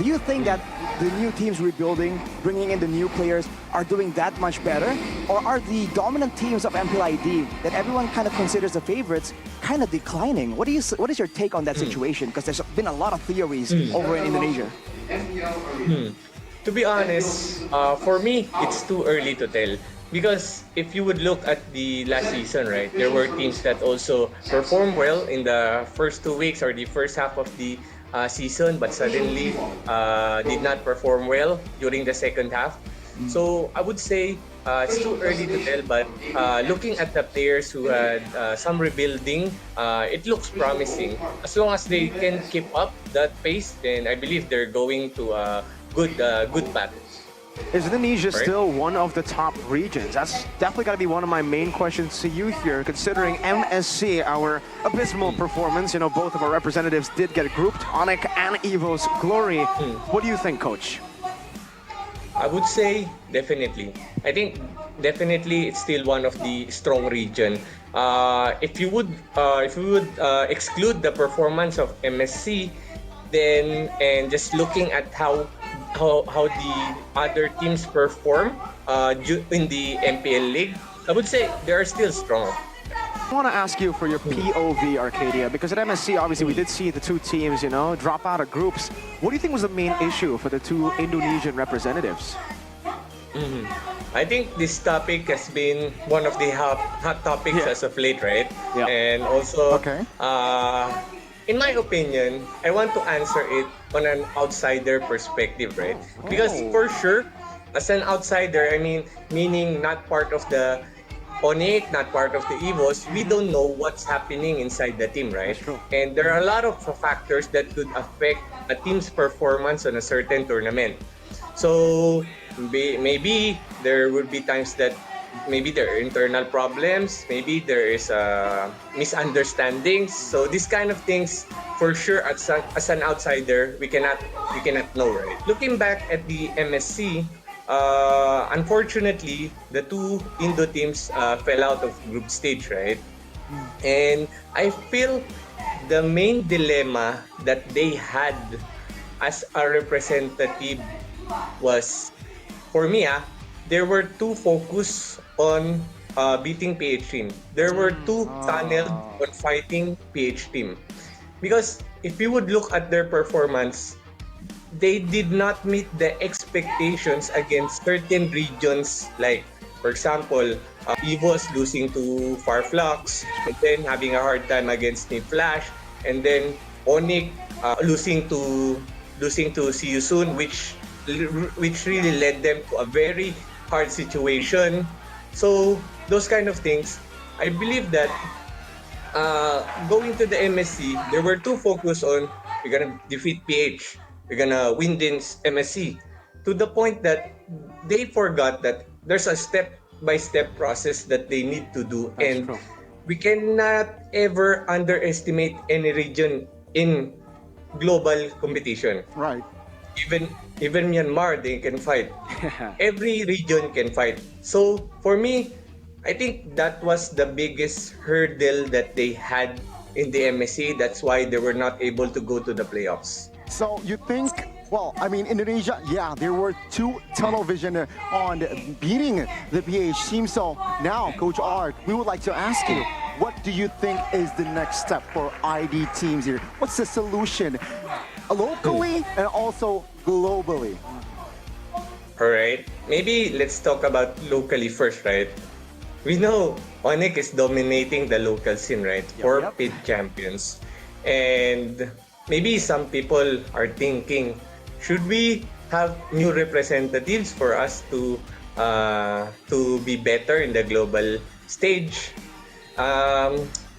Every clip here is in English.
Do you think that the new teams rebuilding, bringing in the new players, are doing that much better? Or are the dominant teams of MPLID that everyone kind of considers the favorites kind of declining? What is your take on that situation? Because there's been a lot of theories over in Indonesia. To be honest, for me, it's too early to tell. Because if you would look at the last season, right, there were teams that also performed well in the first 2 weeks or the first half of the season, but suddenly did not perform well during the second half. So I would say it's too early to tell, but looking at the players who had some rebuilding, it looks promising. As long as they can keep up that pace, then I believe they're going to good path. Is Indonesia still one of the top regions? That's definitely got to be one of my main questions to you here, considering MSC, our abysmal performance. You know, both of our representatives did get grouped, Onic and Evo's Glory. What do you think, Coach? I would say definitely. I think definitely it's still one of the strong region. If you would exclude the performance of MSC, then and just looking at how the other teams perform in the MPL League, I would say they are still strong. I want to ask you for your POV, Arcadia, because at MSC, obviously, we did see the two teams, you know, drop out of groups. What do you think was the main issue for the two Indonesian representatives? I think this topic has been one of the hot topics as of late, right? Yeah. And also, in my opinion, I want to answer it on an outsider perspective, right? Because for sure, as an outsider, I mean, meaning not part of the Onic, not part of the Evos, we don't know what's happening inside the team, right? And there are a lot of factors that could affect a team's performance on a certain tournament. So maybe there would be times that maybe there are internal problems, maybe there is misunderstandings. So these kind of things, for sure, as an outsider, we cannot know, right? Looking back at the MSC, unfortunately, the two Indo teams fell out of group stage, right? And I feel the main dilemma that they had as a representative was, for me, there were two focus on beating PH team. There were two tunneled on fighting PH team. Because if you would look at their performance, they did not meet the expectations against certain regions, like, for example, Evo's losing to Farflux, and then having a hard time against Nip Flash, and then Onic losing to See You Soon, which really led them to a very hard situation. So those kind of things, I believe that going to the MSC, there were two focus on we're gonna defeat PH, we're gonna win this MSC, to the point that they forgot that there's a step-by-step process that they need to do. That's true. We cannot ever underestimate any region in global competition. Right. Even Myanmar, they can fight. Every region can fight. So for me, I think that was the biggest hurdle that they had in the MSC. That's why they were not able to go to the playoffs. So you think, well, I mean, Indonesia, yeah, there were two tunnel vision on beating the PH team. So now, Coach Art, we would like to ask you, what do you think is the next step for ID teams here? What's the solution locally and also globally? All right. Maybe let's talk about locally first, right? We know Onic is dominating the local scene, right? Four pit champions. And maybe some people are thinking, should we have new representatives for us to be better in the global stage?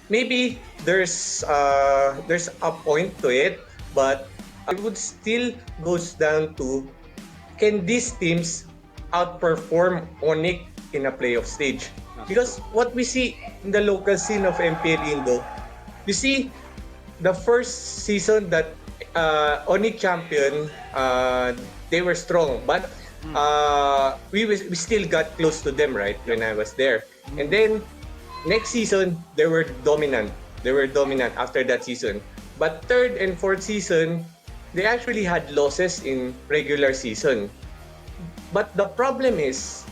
Maybe there's a point to it, but it would still goes down to, can these teams outperform Onic in a playoff stage? Because what we see in the local scene of MPL Indo, we see the first season that Onic champion, they were strong, but we still got close to them, right, when I was there. And then next season, they were dominant. They were dominant after that season. But third and fourth season, they actually had losses in regular season. But the problem is,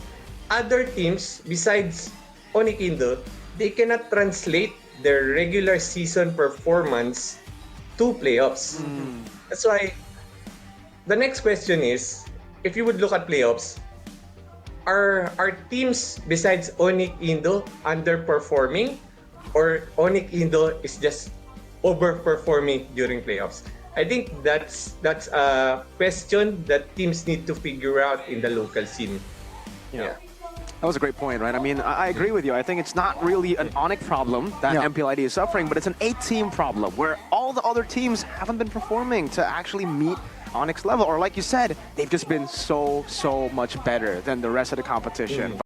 other teams besides Onic Indo, they cannot translate their regular season performance to playoffs. That's why the next question is, if you would look at playoffs, are teams besides Onic Indo underperforming, or Onic Indo is just overperforming during playoffs? I think that's a question that teams need to figure out in the local scene. Yeah. That was a great point, right? I mean, I agree with you. I think it's not really an Onic problem that MPLID is suffering, but it's an 8-team problem where all the other teams haven't been performing to actually meet Onic's level. Or like you said, they've just been so much better than the rest of the competition.